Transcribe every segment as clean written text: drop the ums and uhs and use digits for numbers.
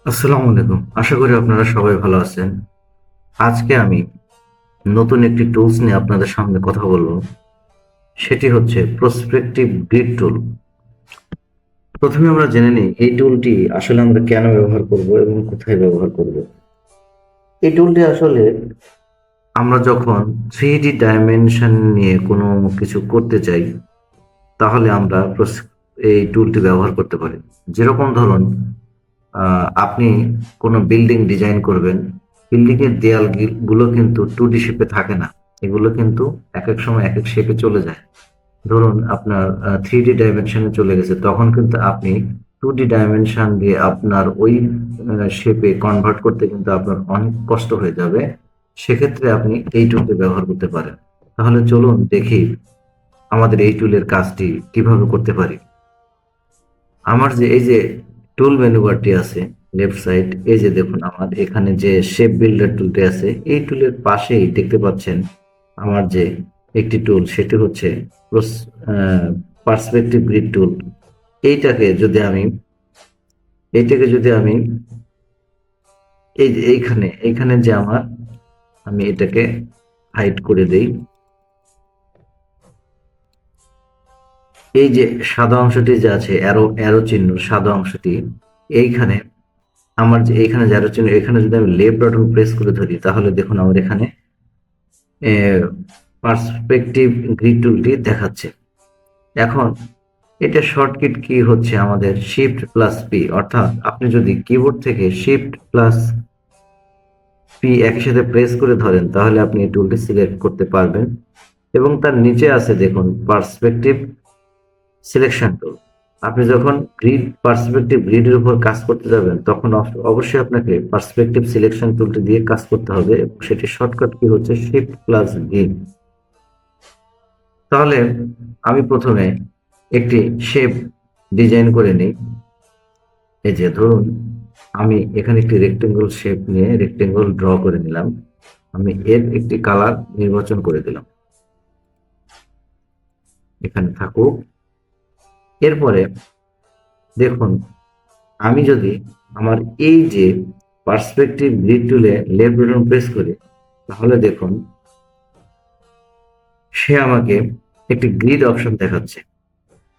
আসসালামু আলাইকুম। আশা করি আপনারা সবাই ভালো আছেন। আজকে আমি নতুন একটি টুলস নিয়ে আপনাদের সামনে কথা বলবো। সেটি হচ্ছে প্রসপেক্টিভ গ্রিড টুল। প্রথমে আমরা জেনে নিই এই টুলটি আসলে আমরা কেন ব্যবহার করব এবং কোথায় ব্যবহার করব। এই টুলটি আসলে আমরা যখন 3D ডাইমেনশন নিয়ে কোনো কিছু করতে চাই তাহলে আমরা এই টুলটি ব্যবহার করতে পারি। যেরকম ধরুন আপনি কোনো বিল্ডিং ডিজাইন করবেন, বিল্ডিং এর দেয়াল গুলো কিন্তু 2D শেপে থাকে না, এগুলো কিন্তু এক এক সময় এক এক শেপে চলে যায়। ধরুন আপনার 3D ডাইমেনশনে চলে গেছে, তখন কিন্তু আপনি 2D ডাইমেনশন দিয়ে আপনার ওই শেপে কনভার্ট করতে কিন্তু আপনার অনেক কষ্ট হয়ে যাবে। সেক্ষেত্রে আপনি এই টুলটি ব্যবহার করতে পারেন। তাহলে চলুন দেখি আমাদের এই টুলের কাজটি কিভাবে করতে পারি। আমার যে এই যে টুল মেনু বারটি আছে লেফট সাইড, এই যে দেখুন আমার এখানে যে শেপ বিল্ডার টুলটি আছে, এই টুলের পাশেই দেখতে পাচ্ছেন আমার যে একটি টুল, সেটি হচ্ছে পার্সপেক্টিভ গ্রিড টুল। এইটাকে যদি আমি এইটাকে যদি আমি এই যে এইখানে এইখানে যে আমার, আমি এটাকে হাইড করে দেই। এই যে সাদা অংশটি যে আছে, অ্যারো অ্যারো চিহ্ন সাদা অংশটি, এইখানে আমার যে এখানে যারা চিহ্ন, এখানে যদি আমি লেফট বাটন প্রেস করে ধরি তাহলে দেখুন আমার এখানে পার্সপেক্টিভ গ্রিড টুলটি দেখাচ্ছে। এখন এটা শর্টকাট কি হচ্ছে আমাদের শিফট প্লাস পি, অর্থাৎ আপনি যদি কিবোর্ড থেকে শিফট প্লাস পি একই সাথে প্রেস করে ধরেন তাহলে আপনি এই টুলটি সিলেক্ট করতে পারবেন। এবং তার নিচে আছে দেখুন পার্সপেক্টিভ সিলেকশন টুল। আপনি যখন পার্সপেক্টিভ গ্রিডের উপর কাজ করতে যাবেন তখন অবশ্যই আপনাকে পার্সপেক্টিভ সিলেকশন টুলটি দিয়ে কাজ করতে হবে, এবং সেটি শর্টকাট কি হচ্ছে শিফট প্লাস ভি। তাহলে আমি প্রথমে একটি শেপ ডিজাইন করে নিই। এই যে ধরুন আমি এখানে একটি রেক্টেঙ্গল শেপ নিয়ে রেক্টেঙ্গল ড্র করে নিলাম। আমি এর একটি কালার নির্বাচন করে দিলাম, এখানে থাকুক। এরপরে দেখুন আমি যদি আমার এই যে পার্সপেক্টিভ গ্রিড টুলে লেফট বাটন প্রেস করি তাহলে দেখুন সে আমাকে একটি গ্রিড অপশন দেখাচ্ছে।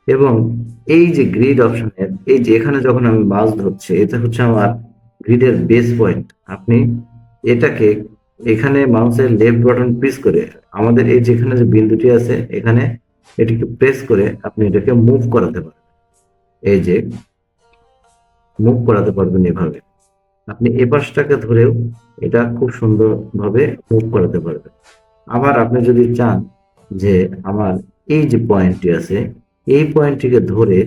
এবং এই যে গ্রিড অপশনের এই যে এখানে যখন আমি মাউস ধরছি, এটা হচ্ছে আমার গ্রিডের বেস পয়েন্ট। আপনি এটাকে এখানে মাউসের লেফট বাটন প্রেস করে আমাদের এই যেখানে যে বিন্দুটি আছে এখানে এটিকে প্রেস করে আপনি এটাকে মুভ করাতে পারবেন। এই যে মুভ করাতে পারবেন এভাবে। আপনি এ পাশটাকে ধরেও এটা খুব সুন্দরভাবে মুভ করাতে পারবেন। আবার আপনি যদি চান যে আমার এই যে পয়েন্টটি আছে এই পয়েন্টটিকে ধরে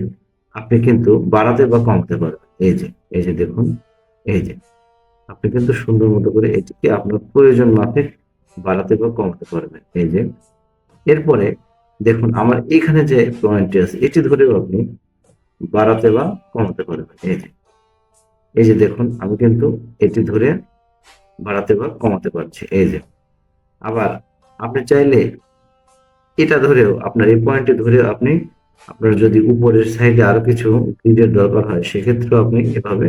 আপনি কিন্তু বাড়াতে বা কমাতে পারবেন। এই যে দেখুন, এই যে আপনি কিন্তু সুন্দর মতো করে এটিকে আপনার প্রয়োজন মাফিক বাড়াতে বা কমাতে পারবেন। এই যে এরপরে দেখুন আমার এখানে যে পয়েন্টটি আছে এটি ধরেও আপনি বাড়াতে বা কমাতে পারবেন। এই যে দেখুন আমি কিন্তু এটি ধরে বাড়াতে বা কমাতে পারছি। এই যে আবার আপনি চাইলে এটা ধরেও আপনার এই পয়েন্টে ধরেও আপনি আপনার যদি উপরের সাইডে আরো কিছু গ্রিডের দরকার হয় সেক্ষেত্রেও আপনি এভাবে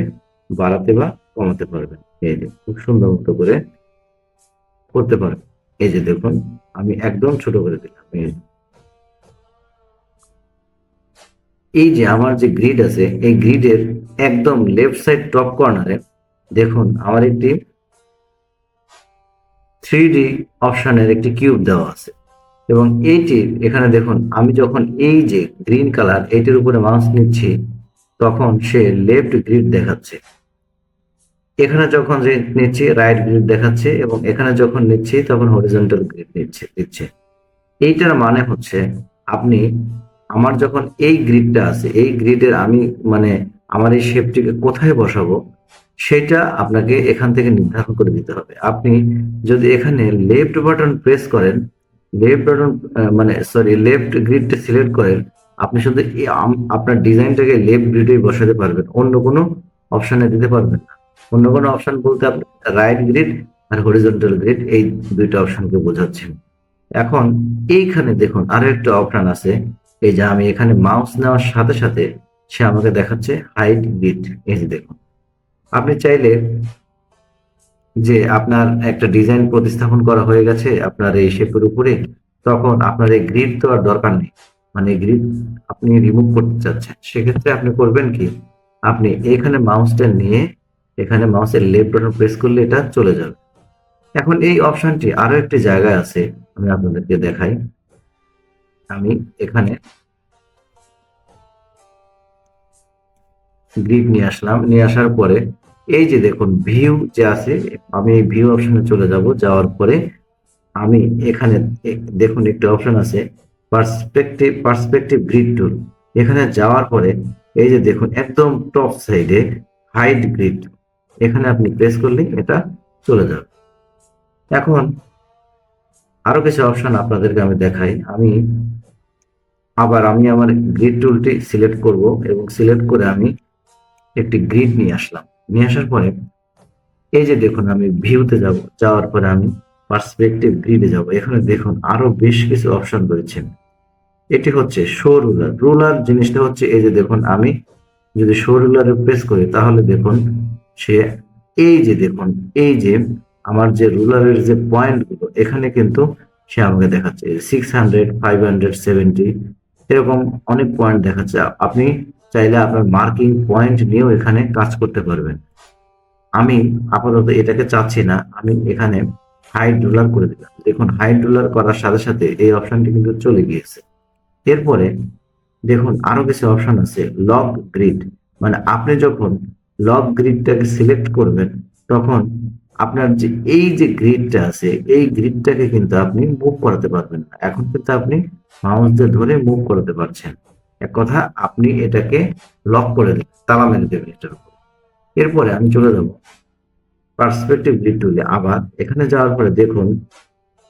বাড়াতে বা কমাতে পারবেন। এই যে খুব সুন্দর মতো করে করতে পারবেন। এই যে দেখুন আমি একদম ছোট করে দিলাম। এই যে আমার যে গ্রিড আছে এই গ্রিডের একদম লেফট সাইড টপ কর্নারে দেখুন আমার একটি 3D অপশনের একটি কিউব দেওয়া আছে। এবং এইটির এখানে দেখুন আমি যখন এই যে গ্রিন কালার এইটির উপরে মাউস নিচ্ছি তখন সে লেফট গ্রিড দেখাচ্ছে, এখানে যখন যে নিচ্ছি রাইট গ্রিড দেখাচ্ছে, এবং এখানে যখন নিচ্ছি তখন হরিজন্টাল গ্রিড দিচ্ছে। এইটার মানে হচ্ছে আপনি আমার যখন এই গ্রিডটা আছে এই গ্রিডের আমি মানে আমার এই শেপটিকে কোথায় বসাবো সেটা আপনাকে এখান থেকে নির্ধারণ করে দিতে হবে। আপনি যদি এখানে লেফট বাটন প্রেস করেন, লেফট বাটন মানে সরি লেফট গ্রিডটা সিলেক্ট করেন, আপনি শুধু আপনার ডিজাইনটাকে লেফট গ্রিডে বসাতে পারবেন, অন্য কোনো অপশনে দিতে পারবেন না। অন্য কোনো অপশন বলতে আপনি রাইট গ্রিড আর হরিজন্টাল গ্রিড এই দুইটা অপশনকে বোঝাচ্ছেন। এখন এইখানে দেখুন আরো একটা অপশন আছে। এই যে আমি এখানে মাউস নেওয়ার সাথে সাথে সে আমাকে দেখাচ্ছে হাইড গ্রিড। এই যে দেখুন আপনি চাইলে যে আপনার একটা ডিজাইন প্রতিস্থাপন করা হয়ে গেছে আপনার এই শেপের উপরে, তখন আপনার এই গ্রিড তো আর দরকার নেই, মানে গ্রিড আপনি রিমুভ করতে চাচ্ছেন, সেক্ষেত্রে আপনি করবেন কি, আপনি এখানে মাউসটা নিয়ে এখানে মাউসের লেফট বাটন প্রেস করলে এটা চলে যাবে। এখন এই অপশনটি আরো একটি জায়গায় আছে, আমি আপনাদেরকে দেখাই। আমি এখানে গ্রিড নিয়ে আসলাম, নিয়ে আসার পরে এই যে দেখুন ভিউ যে আছে, আমি এই ভিউ অপশনে চলে যাব, যাওয়ার পরে আমি এখানে দেখুন একটি অপশন আছে পার্সপেক্টিভ গ্রিড টুল। এখানে যাওয়ার পরে এই যে দেখুন একদম টপ সাইডে হাইড গ্রিড, এখানে আপনি প্রেস করলে এটা চলে যাবে। এখন আরো কিছু অপশন আপনাদেরকে আমি দেখাই। আমি আমার গ্রিড টুলটি সিলেক্ট করব এবং সিলেক্ট করে আমি একটি গ্রিড নিয়ে আসলাম। নিয়ে আসার পরে এই যে দেখুন আমি ভিউতে যাব, যাওয়ার পরে আমি পার্সপেক্টিভ গ্রিডে যাব। এখানে দেখুন আরো বেশ কিছু অপশন রয়েছে। এটি হচ্ছে শো রুলার। রুলার জিনিসটা হচ্ছে এই যে দেখুন আমি যদি শো রুলারে প্রেস করি তাহলে দেখুন সে এই যে দেখুন এই যে আমার যে রুলারের যে পয়েন্ট গুলো এখানে কিন্তু সে আমাকে দেখাচ্ছে 600, 570 এরকম অনেক পয়েন্ট দেখাচ্ছে। আপনি চাইলে আপনার মার্কিং পয়েন্ট নিয়েও এখানে কাজ করতে পারবেন। আমি আপাতত এটাকে চাচ্ছি না, আমি এখানে হাইড রুলার করে দিলাম। দেখুন হাইড রুলার করার সাথে সাথে এই অপশনটি কিন্তু চলে গিয়েছে। এরপরে দেখুন আরো কিছু অপশন আছে লক গ্রিড, মানে আপনি যখন লক গ্রিডটাকে সিলেক্ট করবেন তখন আপনার যে এই যে গ্রিডটা আছে এই গ্রিডটাকে কিন্তু আপনি মুভ করাতে পারবেন না। এখন কিন্তু আপনি মাউস দিয়ে ধরে মুভ করাতে পারছেন। এক কথা আপনি এটাকে লক করে দেবেন, তালা মেরে দেবেন এটার উপর। এরপরে আমি চলে যাব পার্সপেক্টিভ গ্রিড টুলে। আবার এখানে যাওয়ার পরে দেখুন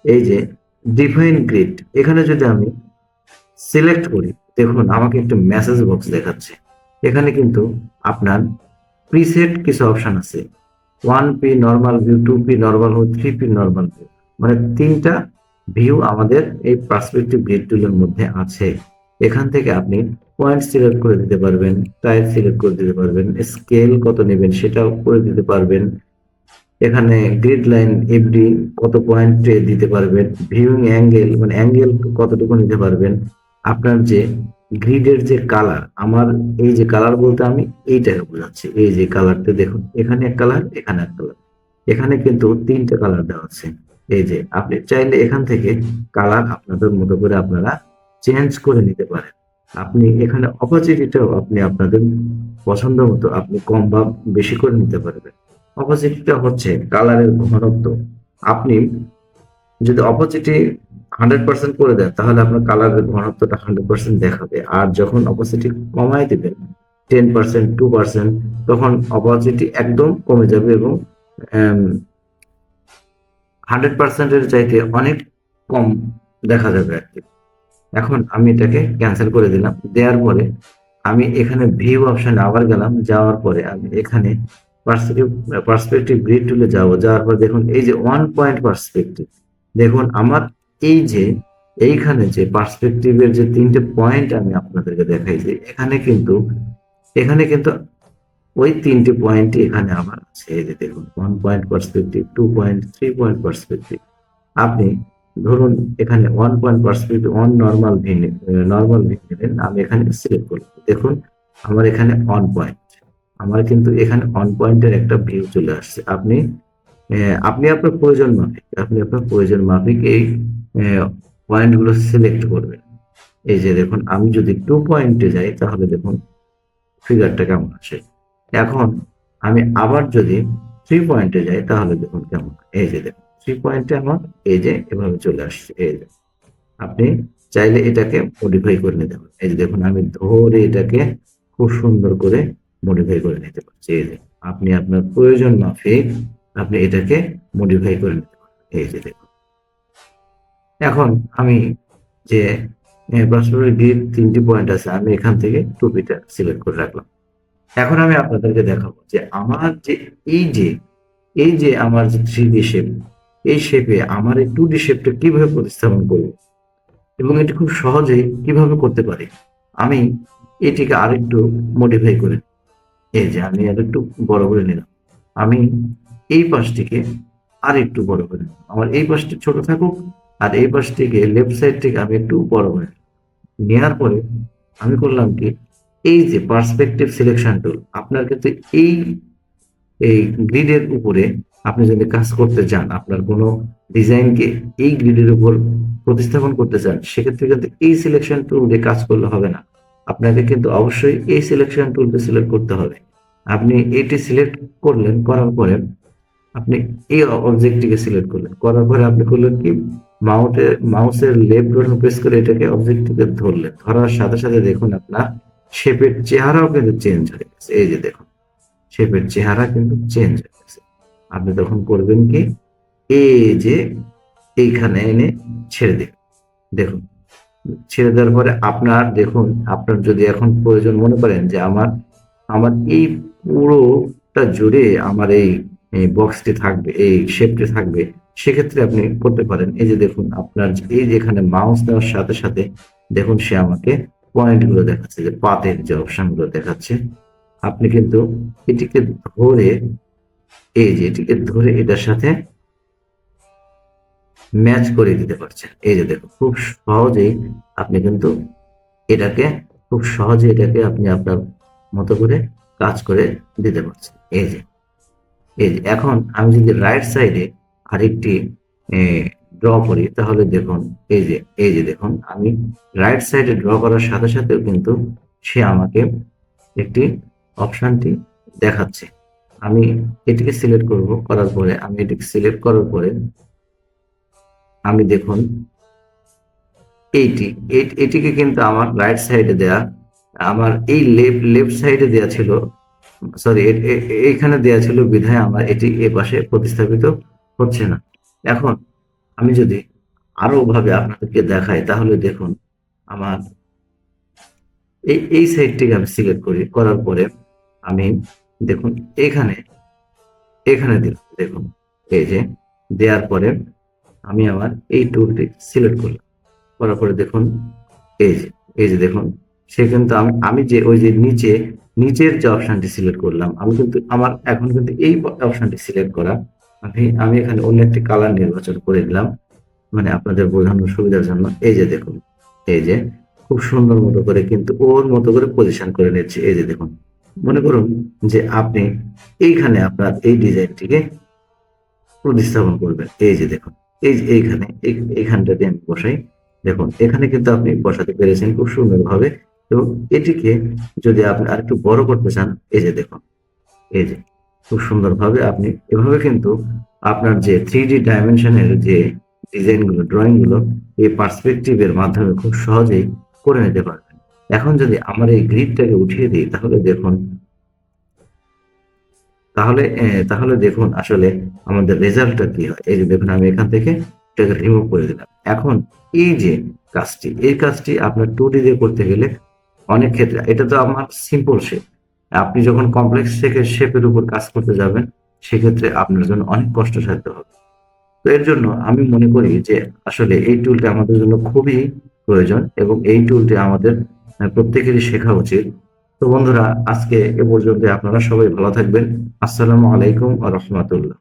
এই যে ডিফাইন গ্রিড, এখানে যদি আমি সিলেক্ট করি দেখুন আমাকে একটা মেসেজ বক্স দেখাচ্ছে। এখানে কিন্তু আপনার প্রিসেট কিছু অপশন আছে, 1p normal view, 2p normal view, 3p normal view, মানে তিনটা ভিউ আমাদের এই পার্সপেক্টিভ গ্রিড টুলের মধ্যে আছে। এখান থেকে আপনি পয়েন্ট সিলেক্ট করে দিতে পারবেন, টাইপ সিলেক্ট করে দিতে পারবেন, স্কেল কত নেবেন সেটাও করে দিতে পারবেন। এখানে গ্রিড লাইন এফডি কত পয়েন্টে দিতে পারবেন, ভিউইং অ্যাঙ্গেল মানে অ্যাঙ্গেল কতটুকু নিতে পারবেন, আপনার যে গ্রিডের যে কালার, আমার এই যে কালার বলতে আমি এইটাকে বোঝাচ্ছি, এই যে কালারটা দেখুন এখানে এক কালার এখানে এক কালার, এখানে কিন্তু তিনটা কালার দেওয়া আছে। এই যে আপনি চাইলে এখান থেকে কালার আপনাদের মতো করে আপনারা চেঞ্জ করে নিতে পারেন। আপনি এখানে অপোজিটটাও আপনি আপনাদের পছন্দ মতো আপনি কম বা বেশি করে নিতে পারবেন। অপোজিটটা হচ্ছে কালারের ঘনত্ব। আপনি যদি অপোজিটে 100% করে দেন তাহলে আপনার কালারের ঘনত্বটা 100% দেখাবে, আর যখন অপোজিটে কমায় দিবেন 10%, 2%, তখন অপোজিটে একদম কমে যাবে এবং 100%-এর চাইতে অনেক কম দেখা যাবে আর কি। এখন আমি এটাকে ক্যান্সেল করে দিলাম। দেওয়ার পরে আমি এখানে ভিউ অপশনে আবার গেলাম, যাওয়ার পরে আমি এখানে পার্সপেক্টিভ গ্রিড টুলে যাবো। যাওয়ার পর দেখুন এই যে 1 পয়েন্ট পার্সপেক্টিভ, দেখুন আমার এই যে এইখানে যে পার্সপেক্টিভের যে তিনটে পয়েন্ট আমি আপনাদেরকে দেখাইছি, এখানে কিন্তু ওই তিনটে পয়েন্টই এখানে আমার আছে। এই যে দেখুন 1 point perspective, 2 point, 3 point perspective. আপনি ধরুন এখানে 1 পয়েন্ট পার্সপেক্টিভ, নর্মাল ভিউ নেবেন, আমি এখানে সিলেক্ট করব। দেখুন আমার এখানে 1 পয়েন্ট, আমার কিন্তু এখানে 1 পয়েন্টের একটা ভিউ চলে আসছে। আপনি আপনার প্রয়োজন মাফিক এই পয়েন্টগুলো সিলেক্ট করবেন। এই যে দেখুন আমি যদি 2 পয়েন্টে যাই তাহলে দেখুন ফিগারটা কেমন আসে। এখন আমি আবার যদি 3 পয়েন্টে যাই তাহলে দেখুন কেমন, এই যে দেখুন 3 পয়েন্টে আমার এই যে এভাবে চলে আসছে। এই যে আপনি চাইলে এটাকে মডিফাই করে নিতে পারেন। এই যে দেখুন আমি ধরে এটাকে খুব সুন্দর করে মডিফাই করে নিতে পারছি। এই যে আপনি আপনার প্রয়োজন মাফিক আপনি এটাকে মডিফাই করে নিতে পারেন। এই যে দেখুন এখন আমি যে পার্সপেক্টিভ গ্রিড 3টি পয়েন্ট আছে, আমি এখান থেকে টুপিটা সিলেক্ট করে রাখলাম। এখন আমি আপনাদেরকে দেখাবো যে আমার যে এই যে আমার যে 3D শেপ, এই শেপে আমার এই 2D শেপটা কিভাবে প্রতিস্থাপন করব এবং এটি খুব সহজেই কিভাবে করতে পারি। আমি এটিকে আরেকটু মডিফাই করে, এই যে আমি আরেকটু বড় করে নিলাম, আমি এই পাশটিকে আর একটু বড় করে নেব। আমার এই পাশটি ছোট থাকুক, আর এই পাশটিকে লেফট সাইড থেকে আমি একটু বড় করে নেব। নেওয়ার পরে আমি করলাম কি, এই যে পার্সপেক্টিভ সিলেকশন টুল, আপনার কিন্তু এই এই গ্রিডের উপরে আপনি যদি কাজ করতে চান, আপনার কোনো ডিজাইনকে এই গ্রিডের উপর প্রতিস্থাপন করতে চান, সেক্ষেত্রে কিন্তু এই সিলেকশন টুল দিয়ে কাজ করলে হবে না। আপনাকে কিন্তু অবশ্যই এই সিলেকশন টুলটি সিলেক্ট করতে হবে। আপনি এটি সিলেক্ট করলেন, করার পরে আপনি এই অবজেক্টটিকে সিলেক্ট করলেন, করার পরে আপনি করলেন কি, মাউসের লেফট বাটন প্রেস করে এটাকে অবজেক্টটিকে ধরলেন, ধরার সাথে সাথে দেখুন আপনার শেপের চেহারাও কিন্তু চেঞ্জ হয়ে গেছে। এই যে দেখুন, শেপের চেহারা কিন্তু চেঞ্জ হয়ে গেছে। আপনি তখন করবেন কি, এই যে এইখানে এনে ছেড়ে দিন। দেখুন, ছেড়ে দেওয়ার পরে আপনার দেখুন, আপনার যদি এখন প্রয়োজন মনে করেন যে আমার আমার এই পুরোটা জুড়ে আমার এই বক্সটি থাকবে, এই শেপটি থাকবে, সেক্ষেত্রে আপনি করতে পারেন। এই যে দেখুন, আপনার এই যে এখানে মাউস দেওয়ার সাথে সাথে দেখুন সে আমাকে পয়েন্টগুলো দেখাচ্ছে, যে পাতের যে অপশনগুলো দেখাচ্ছে। আপনি কিন্তু এটিকে ধরে, এই যে এটিকে ধরে এটার সাথে ম্যাচ করে দিতে পারছেন। এই যে দেখুন, খুব সহজেই আপনি কিন্তু এটাকে আপনি আপনার মতো করে কাজ করে দিতে পারছেন। এই যে এখন আমি যদি রাইট সাইডে আরেকটি ড্র করি, তাহলে দেখুন, এই যে দেখুন, আমি রাইট সাইডে ড্র করার সাথে সাথেও কিন্তু সে আমাকে একটি অপশনটি দেখাচ্ছে। আমি এটিকে সিলেক্ট করব, করার পরে আমি এটিকে সিলেক্ট করার পরে আমি দেখুন এটিকে কিন্তু আমার রাইট সাইডে দেয়া, আমার এই লেফট সাইডে দেয়া ছিল, সরি এইখানে দেয়া ছিল বিধায় আমার এটি এ পাশে প্রতিস্থাপিত হচ্ছে না। এখন আমি যদি আরো ভাবে আপনাদেরকে দেখাই, তাহলে দেখুন আমার এই সাইডটিকে আমি সিলেক্ট করি, করার পরে আমি দেখুন এখানে এখানে দিলাম, দেখুন এই যে দেওয়ার পরে আমি আমার এই টুলটি সিলেক্ট করলাম, করার পরে দেখুন এই যে দেখুন, সে কিন্তু আমি যে ওই যে নিচের যে অপশনটি সিলেক্ট করলাম, আমি কিন্তু আমার এখন কিন্তু এই অপশনটি সিলেক্ট করা, আমি এখানে অন্য একটি কালার নির্বাচন করে দিলাম, মানে আপনাদের বোঝানোর সুবিধার জন্য। এই যে দেখুন, এই যে খুব সুন্দর মতো করে কিন্তু ওর মতো করে পজিশন করে নিচ্ছে। এই যে দেখুন, মনে করুন যে আপনি এইখানে আপনার এই ডিজাইনটিকে প্রতিস্থাপন করবেন। এই যে দেখুন, এই যে এইখানটাতে আমি বসাই, দেখুন এখানে কিন্তু আপনি বসাতে পেরেছেন খুব সুন্দরভাবে। এবং এটিকে যদি আপনি আরেকটু বড় করতে চান, এই যে দেখুন, এই যে খুব সুন্দরভাবে আপনি এভাবে কিন্তু আপনার যে 3D ডাইমেনশনের যে ডিজাইনগুলো, ড্রয়িংগুলো এই পার্সপেক্টিভের মাধ্যমে খুব সহজেই করে নিতে পারবেন। এখন যদি আমার এই গ্রিডটাকে উঠিয়ে দিই, তাহলে দেখুন, তাহলে দেখুন আসলে আমাদের রেজাল্টটা কি হয়। এই যে দেখুন, আমি এখান থেকে এটাকে রিমুভ করে দিলাম। এখন এই কাজটি আপনার 2D দিয়ে করতে গেলে অনেক ক্ষেত্রে, এটা তো আমার সিম্পল শেপ, আপনি যখন কমপ্লেক্স থেকে শেপের উপর কাজ করতে যাবেন, সেক্ষেত্রে আপনার জন্য অনেক কষ্টসাধ্য হবে। তো এর জন্য আমি মনে করি যে আসলে এই টুলটা আমাদের জন্য খুবই প্রয়োজন, এবং এই টুলটি আমাদের প্রত্যেকেরই শেখা উচিত। তো বন্ধুরা, আজকে এ পর্যন্ত। আপনারা সবাই ভালো থাকবেন। আসসালামু আলাইকুম ওয়া রাহমাতুল্লাহ।